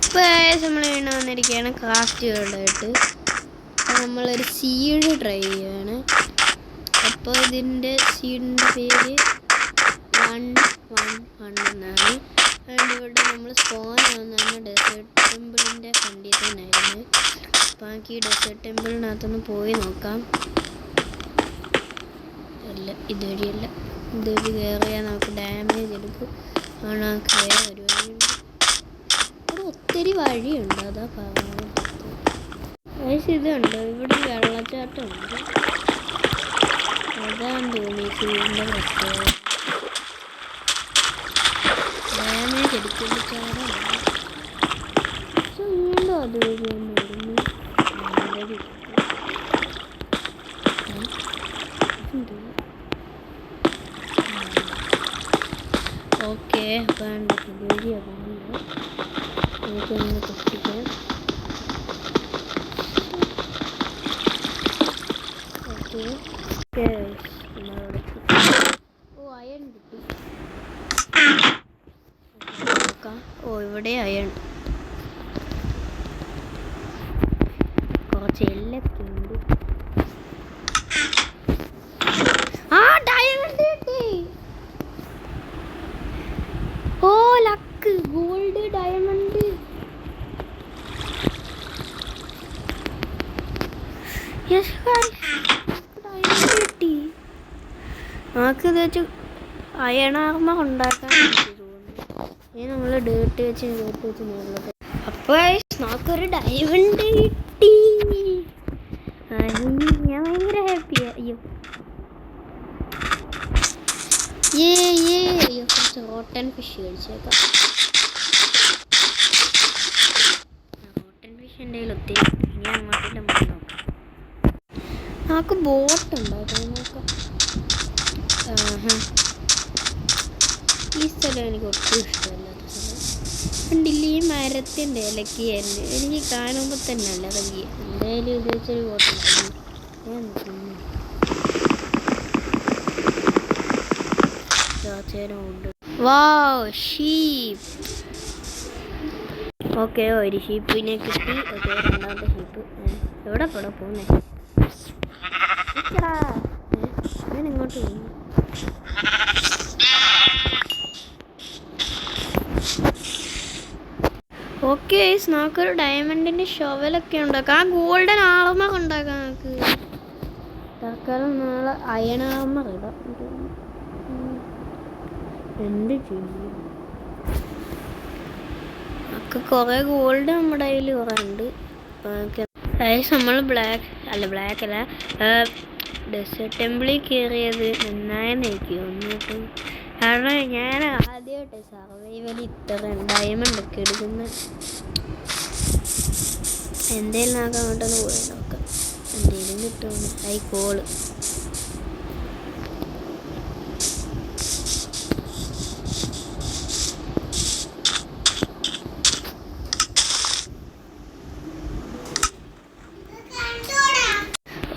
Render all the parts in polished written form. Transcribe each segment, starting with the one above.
ഇപ്പോൾ നമ്മൾ വീണ് വന്നിരിക്കുകയാണ് ക്രാഫ്റ്റുകളായിട്ട്. നമ്മളൊരു സീഡ് ട്രൈ ചെയ്യുകയാണ്. അപ്പോൾ ഇതിൻ്റെ സീഡിൻ്റെ പേര് 111 എന്നാണ്. അതുകൊണ്ട് ഇവിടെ നമ്മൾ സ്പോൺ ആവുന്നതാണ് ഡെസേർട്ട് ടെമ്പിളിൻ്റെ ഫ്രണ്ടിൽ തന്നെയായിരുന്നു. അപ്പോൾ നമുക്ക് ഈ ഡെസേർട്ട് ടെമ്പിളിനകത്തൊന്ന് പോയി നോക്കാം. അല്ല, ഇതുവഴിയല്ല, ഇതുവഴി കയറിയാൽ നമുക്ക് ഡാമേജ് എടുക്കും. ആണ് കയറി ഒരു വഴിയുണ്ട്. ഇവിടെ ഒത്തിരി വഴിയുണ്ട്, അതാ പറഞ്ഞത്. ഇതുണ്ട്, ഇവിടെ വെള്ളച്ചാട്ടം ഉണ്ട്. അതാണ് തോന്നി സീഡിൻ്റെ പ്രത്യേകത. ഡാമേജ് എടുക്കുന്ന ചാടാണ്. പക്ഷെ വീണ്ടും അതുവഴി തന്നെ വരുന്നു. ഓക്കെ, അപ്പം ഇതുവഴിയാ പോകുന്നത്. നമുക്കൊന്ന് പൊട്ടിക്കാം. ഓക്കെ, ഓ അയൺ കിട്ടി. നോക്കാം. ഓ ഇവിടെ അയൺ കുറച്ച് എല്ലൊക്കെ ഉണ്ട്. ആ ഡയമണ്ട് കിട്ടി. Oh luck, gold diamond. Yes diamond കിട്ടി. നമുക്കിത് വെച്ച് അയൺ ആർമർ ഉണ്ടാക്കാൻ തോന്നുന്നു. ഇനി നമ്മൾ ഡേർട്ട് വെച്ച് മുകളിലൊക്കെ. അപ്പോൾ നമുക്കൊരു ഡയമണ്ട് കിട്ടി. ഞാൻ ഭയങ്കര ഹാപ്പിയാ. അയ്യോ അയ്യോ, കുറച്ച് റോട്ടൻ ഫിഷ് കഴിച്ചേക്കാം. റോട്ടൻ ഫിഷ് എൻ്റെ കയ്യിൽ ഒത്തിരി. ഇനി അങ്ങോട്ടിട്ട് നമുക്ക് നോക്കാം. നമുക്ക് ബോട്ട് ഉണ്ടാക്കാം. നോക്കാം. ഈ സ്ഥലം എനിക്ക് ഒട്ടും ഇഷ്ടമല്ലാത്ത സ്ഥലം. കണ്ടില്ല, ഈ മരത്തിൻ്റെ ഇലക്കിയായിരുന്നു. എനിക്ക് കാണുമ്പോൾ തന്നെ അല്ല ഇറങ്ങി. എന്തായാലും ഇത് വെച്ചൊരു ബോട്ട് ഉണ്ടാക്കി. വാവ്, ഷീപ്പ്. ഓക്കെ, ഒരു ഷീപ്പിനെ കിട്ടി. ഓക്കെ, രണ്ടാമത്തെ ഷീപ്പ്. എവിടെ പോകുന്നേ? ഞാൻ ഇങ്ങോട്ട് പോയി. ഓക്കെ, നമുക്കൊരു ഡയമണ്ടിൻ്റെ ഷോവലൊക്കെ ഉണ്ടാക്കാം. ആ ഗോൾഡൻ ആർമർ ഉണ്ടാക്കാം നമുക്ക്. തൽക്കാലം നാളെ അയൺ ആർമർ ഇടാം. എന്ത് ചെയ്യും? നമുക്ക് കുറേ ഗോൾഡ് നമ്മുടെ കയ്യിൽ കുറേ ഉണ്ട്. നമ്മൾ ബ്ലാക്ക് അല്ല ഡെസേർട്ട് ടെമ്പിളിൽ കയറിയത് നന്നായെന്ന് എനിക്ക് തോന്നിയിട്ട്. കാരണം ഞാൻ ആദ്യമായിട്ട് സർവൈവൽ ഇത്ര ഡയമണ്ട് ഒക്കെ എടുക്കുന്നത്. എന്തേലും നമുക്ക് അങ്ങോട്ടൊന്ന് പോയി നോക്കാം. എന്തേലും കിട്ടുമെന്ന്. I call.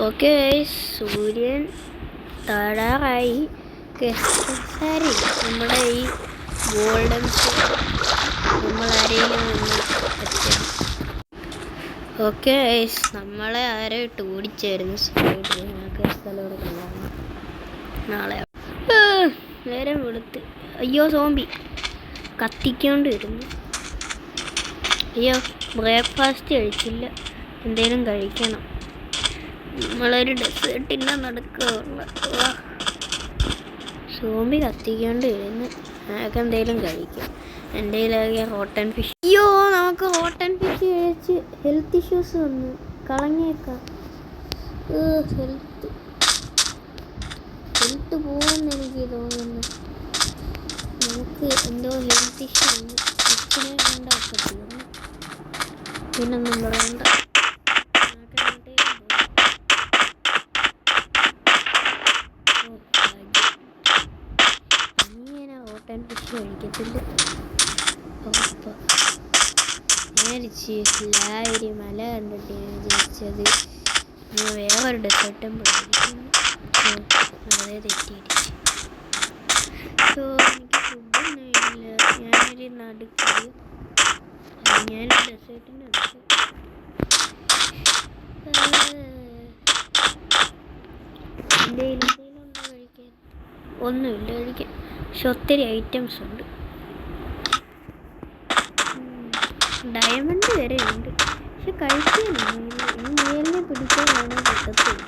ഓക്കെ, സൂര്യൻ താഴാറായി. സാരി നമ്മുടെ ഈ ഗോൾഡൻസ് നമ്മൾ ആരെയും എത്തണം. ഓക്കെ, നമ്മളെ ആരോ ഇട്ട് ഓടിച്ചായിരുന്നു. ഞങ്ങൾക്ക് സ്ഥലം കണ്ടാണ്. നാളെ നേരം വെളുത്ത്. അയ്യോ, സോംബി കത്തിക്കൊണ്ട് വരുന്നു. അയ്യോ, ബ്രേക്ക്ഫാസ്റ്റ് കഴിച്ചില്ല. എന്തേലും കഴിക്കണം. നമ്മളൊരു ഡെസേർട്ടിൻ്റെ നടക്കുക. സോംബി കത്തിക്കൊണ്ട് വരുന്നു. ഞങ്ങൾക്ക് എന്തെങ്കിലും കഴിക്കാം. എൻ്റെ കയ്യിലാകെ റോട്ടൻ ഫിഷ്. അയ്യോ, നമുക്ക് റോട്ടൻ ഫിഷ് കഴിച്ച് ഹെൽത്ത് ഇഷ്യൂസ് വന്നു. കളഞ്ഞേക്കാം. ഹെൽത്ത് പോകുമെന്ന് എനിക്ക് തോന്നുന്നു. നമുക്ക് എന്തോ ഹെൽത്ത് ഇഷ്യൂ ഉണ്ട്. ഫിഷിനെ ഉണ്ടാക്കത്തില്ല. പിന്നൊന്നും പറയണ്ട. റോട്ടൻ ഫിഷ് കഴിക്കത്തില്ല. ഒരു മല കണ്ടിട്ട് ഞാൻ വിചാരിച്ചത് ഞാൻ വേറൊരു ഡെസേർട്ട് ടെമ്പിൾ വളരെ തെറ്റിയിരിച്ചു. സോ എനിക്ക് ഫുഡൊന്നും ഇല്ല. ഞാനൊരു നടുക്ക് ഞാൻ ഡെസേർട്ടിന് എന്തെങ്കിലും ഉണ്ടോ കഴിക്കാൻ? ഒന്നുമില്ല കഴിക്കാൻ, പക്ഷെ ഒത്തിരി ഐറ്റംസ് ഉണ്ട്. ഡയമണ്ട് വരെ ഉണ്ട്, പക്ഷെ കഴിക്കാനൊന്നുമില്ല. ഈ മേലിനെ പിടിക്കാനാണ് പറ്റത്തില്ല.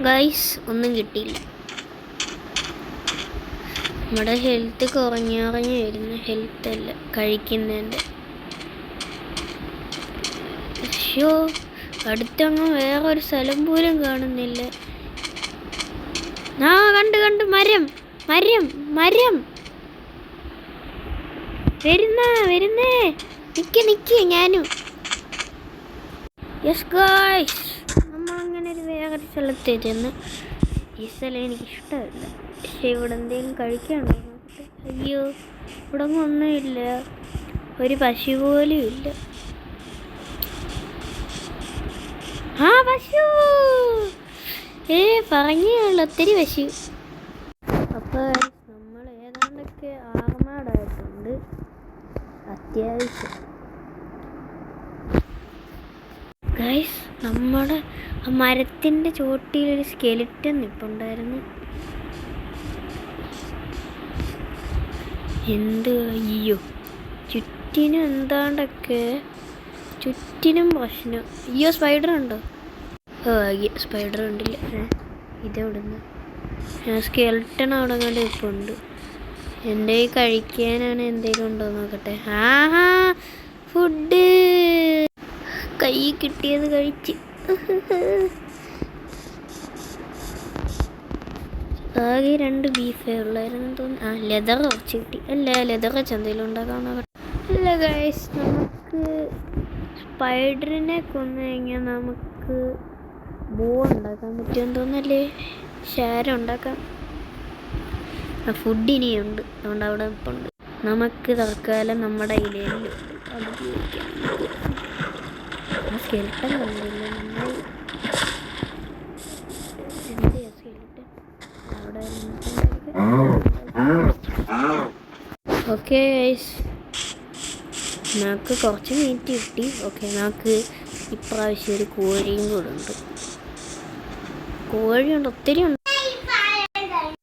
ഗൈസ് ഒന്നും കിട്ടിയില്ല. നമ്മുടെ ഹെൽത്ത് കുറഞ്ഞു വരുന്ന, ഹെൽത്ത് അല്ല കഴിക്കുന്നതിൻ്റെ. പക്ഷോ അടുത്തങ്ങ് വേറൊരു സ്ഥലം പോലും കാണുന്നില്ല. ആ കണ്ട് മരം മരം മരം വരുന്നേ നിക്ക് ഞാനും. യെസ് ഗായ്സ്, നമ്മളങ്ങനെ ഒരു വേറൊരു സ്ഥലത്ത് ചെന്ന്. ഈ സ്ഥലം എനിക്കിഷ്ടമല്ല, പക്ഷെ ഇവിടെ എന്തെങ്കിലും കഴിക്കാനുണ്ടോ നോക്കട്ടെ. അയ്യോ, ഇവിടെ ഒന്നുമില്ല, ഒരു പശു പോലും ഇല്ല. ആ പശു പറഞ്ഞുള്ള ഒത്തിരി പശു. അപ്പോൾ നമ്മൾ ഏതാണ്ടൊക്കെ ആർമാടായിട്ടുണ്ട് അത്യാവശ്യം. ഗൈസ്, നമ്മുടെ മരത്തിൻ്റെ ചോട്ടിലൊരു സ്കെലിറ്റൻ നിൽപ്പുണ്ടായിരുന്നു. എന്ത് അയ്യോ, ചുറ്റിനും എന്താണ്ടൊക്കെ, ചുറ്റിനും പ്രശ്നം. അയ്യോ, സ്പൈഡർ ഉണ്ടോ? സ്പൈഡർ ഉണ്ടില്ല. ഇതെവിടുന്ന്? സ്കെൽട്ടൺ അവിടെ കണ്ട് ഇപ്പോൾ ഉണ്ട്. എൻ്റെ ഈ കഴിക്കാനാണ് എന്തെങ്കിലും ഉണ്ടോ നോക്കട്ടെ. ആഹാ, ഫുഡ് കൈ കിട്ടിയത് കഴിച്ച്. ആകെ 2 ബീഫേ ഉള്ളായിരുന്നു തോന്നുന്നു. ആ, ലെതർ കുറച്ച് കിട്ടി. അല്ല, ലെതർ വെച്ച് എന്തെങ്കിലും ഉണ്ടാക്കാൻ നോക്കട്ടെ. അല്ല ഗൈസ്, നമുക്ക് സ്പൈഡറിനെ കൊന്നു കഴിഞ്ഞാൽ നമുക്ക് ബോ ഉണ്ടാക്കാൻ പറ്റുമെന്ന് തോന്നല്ലേ? ഷാര ഉണ്ടാക്കാം. ഫുഡ് ഇനിയുണ്ട്, അതുകൊണ്ട് അവിടെ ഇപ്പം ഉണ്ട്. നമുക്ക് തൽക്കാലം നമ്മുടെ ഇലയിലുണ്ട്, അത് ഉപയോഗിക്കാം. ആ സ്കെൽട്ടൻ കണ്ടില്ല നന്നായി. എന്ത് സ്കെൽട്ടൻ അവിടെ? ഓക്കെ ഗൈസ്, നമുക്ക് കുറച്ച് മീറ്റ് കിട്ടി. ഓക്കെ, നമുക്ക് ഇപ്രാവശ്യം ഒരു കോഴിയും കൂടെ ഉണ്ട്. കോഴിയുണ്ട്, ഒത്തിരി ഉണ്ട്.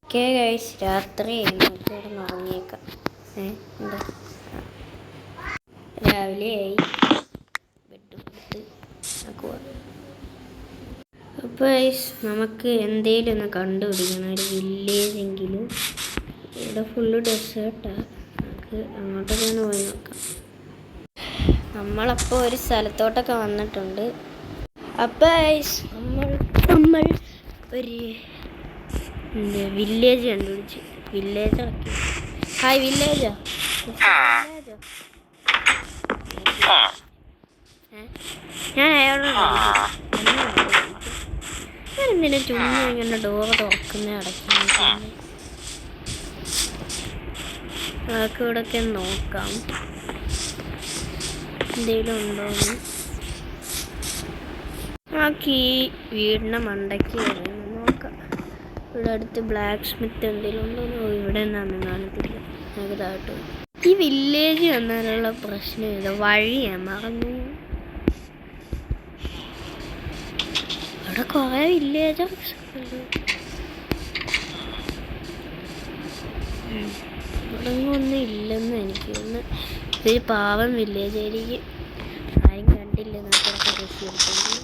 ഓക്കെ ഗൈസ്, രാത്രി നമുക്ക് ഉറങ്ങിയേക്കാം. എന്താ രാവിലെയായി, ബെഡ് ആക്കുക. അപ്പോൾ ഗൈസ്, നമുക്ക് എന്തേലും ഒന്ന് കണ്ടുപിടിക്കണം, ഒരു വില്ലേജ് എങ്കിലും. ഇവിടെ ഫുള്ള് ഡെസേർട്ടാണ്, നമുക്ക് അങ്ങോട്ടൊക്കെ ഒന്ന് പോയി നോക്കാം. നമ്മളപ്പോൾ ഒരു സ്ഥലത്തോട്ടൊക്കെ വന്നിട്ടുണ്ട്. അപ്പോൾ ഗൈസ്, നമ്മൾ ഒരു വില്ലേജ് കണ്ടുപിടിച്ച്. വില്ലേജാക്കി. ഹായ് വില്ലേജോ? ഞാൻ അയാളോട് ഞാൻ എന്തിനാ ചുമ്മാ ഇങ്ങനെ ഡോറ് തുറക്കുന്ന അടയ്ക്കുന്ന? നമുക്ക് ഇവിടെയൊക്കെ നോക്കാം എന്തെങ്കിലും ഉണ്ടോന്ന്. നമുക്ക് ഈ വീടിൻ്റെ മണ്ടയ്ക്ക് നോക്കാം. ഇവിടെ അടുത്ത് ബ്ലാക്ക് സ്മിത്ത് എന്തെങ്കിലും ഉണ്ടോന്ന്. ഇവിടെ നിന്നാണ് കാണത്തില്ല. നമുക്ക് താഴോട്ട്. ഈ വില്ലേജ് വന്നാലുള്ള പ്രശ്നം ഇല്ല, വഴിയാ മറന്നു. ഇവിടെ കുറേ വില്ലേജസ് ഉണ്ട്. ഇവിടെ ഒന്നും ഇല്ലെന്ന് എനിക്ക് തോന്നുന്നു. ഇതൊരു പാവം വില്ലേജ് ആയിരിക്കും, ആരും കണ്ടില്ല. നമുക്ക് കൃഷി എടുക്കുന്നത്.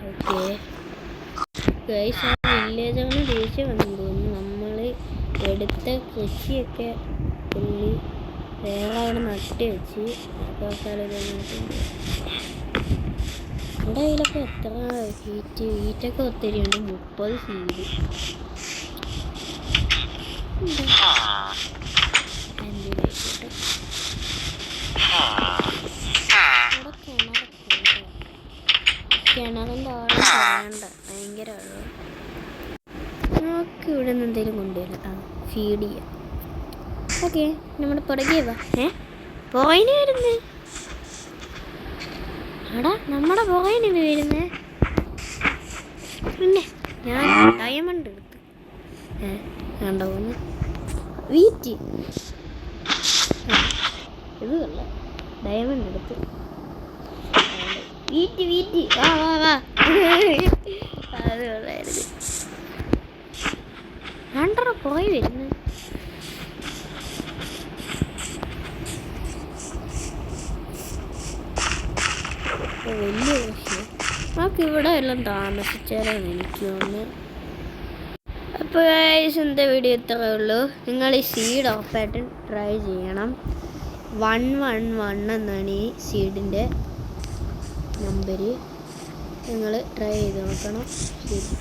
ഓക്കെ ഗൈസ്, ആ വില്ലേജാണ് ദേഷ്യം വന്നെന്ന് തോന്നുന്നു. നമ്മൾ എടുത്ത കൃഷിയൊക്കെ പുള്ളി വേറെ അവിടെ നട്ട് വെച്ച് ആൾക്കാരൊക്കെ. നമ്മുടെ കയ്യിലൊക്കെ എത്ര ഹീറ്റൊക്കെ ഒത്തിരി ഉണ്ട്, 30 സീഡ്. കിണറിൻ്റെ ആഴം പറയണ്ട, ഭയങ്കര ആഴം. നമുക്ക് ഇവിടെ നിന്ന് എന്തെങ്കിലും കൊണ്ടുവരാം, ഫീഡ് ചെയ്യാം. ഓക്കെ, നമ്മുടെ പുറകെ വാ. പോയിനായിരുന്നു. എടാ നമ്മുടെ പുറകിൽ ഇത് വരുന്നേ. പിന്നെ ഞാൻ ഡയമണ്ട് എടുത്ത് കണ്ടോ ഒന്ന് വീറ്റ്. ഇത് കൊള്ളാം. ഡയമണ്ട് എടുത്ത് വീറ്റ് വീറ്റ്. വാ വാ വാ. അത് കൊള്ളായിരുന്നു. രണ്ടര പോയി വരുന്നു. വലിയ പ്രശ്നം. നമുക്ക് ഇവിടെ എല്ലാം താമസിച്ചാലും എനിക്ക് തോന്നുന്നു. അപ്പോൾ എൻ്റെ വീഡിയോ ഇത്രയേ ഉള്ളൂ. നിങ്ങൾ ഈ സീഡ് ഉറപ്പായിട്ടും ട്രൈ ചെയ്യണം. 111 എന്നാണ് ഈ സീഡിൻ്റെ നമ്പർ. നിങ്ങൾ ട്രൈ ചെയ്ത് നോക്കണം. ശരി.